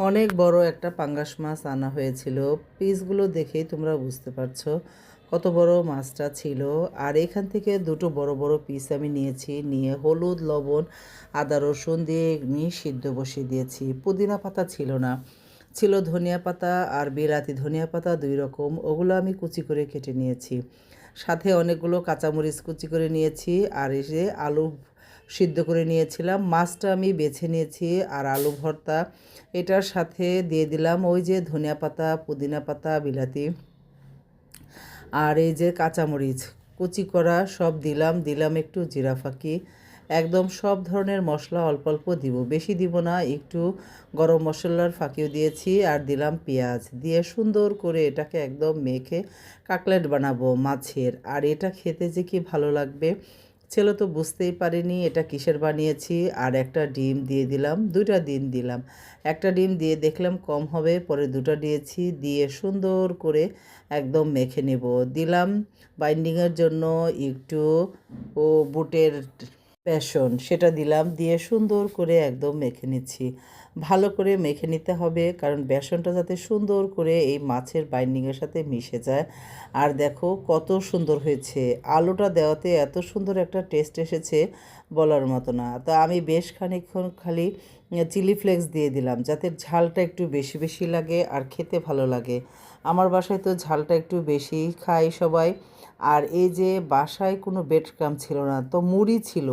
অনেক বড় একটা পাঙ্গাস মাছ আনা হয়েছিল। পিসগুলো দেখেই তোমরা বুঝতে পারছো কত বড় মাছটা ছিল। আর এখান থেকে দুটো বড় বড় পিস আমি নিয়েছি, নিয়ে হলুদ লবণ আদা রসুন দিয়ে নিয়ে সিদ্ধ বসিয়ে দিয়েছি। পুদিনা পাতা ছিল না, ছিল ধনিয়া পাতা আর বিলাতি ধনিয়া পাতা 2 রকম, ওগুলো আমি কুচি করে কেটে নিয়েছি। সাথে অনেকগুলো কাঁচামরিচ কুচি করে নিয়েছি। আর এই যে আলু সিদ্ধ করে নিয়েছিলাম, মাছটা আমি বেছে নিয়েছি। আর আলু ভর্তা এটার সাথে দিয়ে দিলাম ওই যে ধনিয়া পাতা পুদিনা পাতা বিলাতি আর এই যে কাঁচামরিচ কুচি করা সব দিলাম। দিলাম একটু জিরা ফাঁকি, একদম সব ধরনের মশলা অল্প অল্প দিব, বেশি দিব না। একটু গরম মশলার ফাঁকিও দিয়েছি। আর দিলাম পেঁয়াজ দিয়ে সুন্দর করে এটাকে একদম মেখে কাটলেট বানাবো মাছের। আর এটা খেতে যে কি ভালো লাগবে, ছেলে তো বুঝতেই পারেনি এটা কিসের বানিয়েছি। আর একটা ডিম দিয়ে দিলাম, 2টা ডিম দিলাম। একটা ডিম দিয়ে দেখলাম কম হবে, পরে 2টা দিয়েছি। দিয়ে সুন্দর করে একদম মেখে নেব। দিলাম বাইন্ডিংয়ের জন্য একটু বুটের বেসন, সেটা দিলাম। দিয়ে সুন্দর করে একদম মেখে নিচ্ছি। ভালো করে মেখে নিতে হবে, কারণ বেসনটা যাতে সুন্দর করে এই মাছের বাইন্ডিংয়ের সাথে মিশে যায়। আর দেখো কত সুন্দর হয়েছে, আলুটা দেওয়াতে এত সুন্দর একটা টেস্ট এসেছে বলার মতো না। তা আমি বেশ খানিকক্ষণ খালি চিলি ফ্লেক্স দিয়ে দিলাম, যাতে ঝালটা একটু বেশি বেশি লাগে আর খেতে ভালো লাগে। আমার বাসায় তো ঝালটা একটু বেশি খাই সবাই। আর এই যে বাসায় কোনো ব্রেড ক্রাম্ব ছিল না, তো মুড়ি ছিল।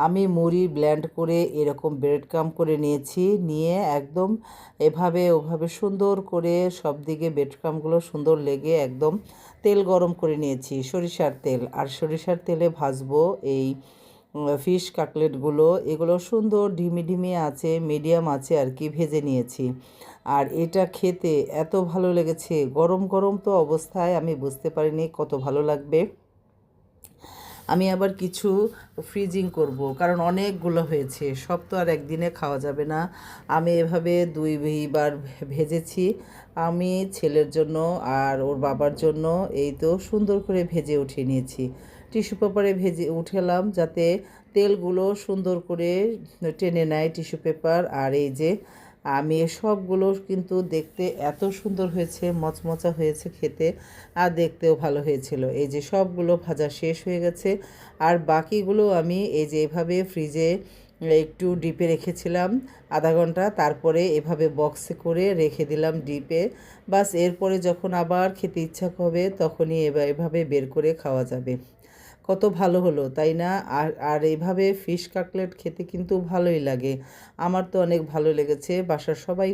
আমি মুড়ি ব্লেন্ড করে এরকম ব্রেড ক্রাম্ব করে নিয়েছি, নিয়ে একদম এভাবে ওভাবে সুন্দর করে সব দিকে ব্রেড ক্রাম্বগুলো সুন্দর লেগে একদম তেল গরম করে নিয়েছি, সরিষার তেল। আর সরিষার তেলে ভাজবো এই ফিশ কাটলেটগুলো। এগুলো সুন্দর ঢিমি ঢিমি আছে, মিডিয়াম আছে আর কি ভেজে নিয়েছি। আর এটা খেতে এত ভালো লেগেছে, গরম গরম তো অবস্থায় আমি বুঝতে পারিনি কত ভালো লাগবে। আমি আবার কিছু ফ্রিজিং করব, কারণ অনেকগুলো হয়েছে, সব তো আর একদিনে খাওয়া যাবে না। আমি এভাবে 2বার ভেজেছি, আমি ছেলের জন্য আর ওর বাবার জন্য। এই তো সুন্দর করে ভেজে উঠিয়ে নিয়েছি, টিস্যু পেপারে ভেজে উঠালাম যাতে তেলগুলো সুন্দর করে টেনে নেয় টিস্যু পেপার। আর এই যে আমি সবগুলো কিন্তু দেখতে এত সুন্দর হয়েছে, মচমচা হয়েছে খেতে, আর দেখতেও ভালো হয়েছিল। এই যে সবগুলো ভাজা শেষ হয়ে গেছে। আর বাকিগুলো আমি এই যে এভাবে ফ্রিজে একটু ডিপে রেখেছিলাম আধা ঘন্টা, তারপরে এভাবে বক্সে করে রেখে দিলাম ডিপে। বাস এরপরে যখন আবার খেতে ইচ্ছা হবে তখনই এভাবে বের করে খাওয়া যাবে। কত ভালো হলো তাই না? আর আর এইভাবে ফিশ কাটলেট খেতে কিন্তু ভালোই লাগে, আমার তো অনেক ভালো লেগেছে, বাসার সবাই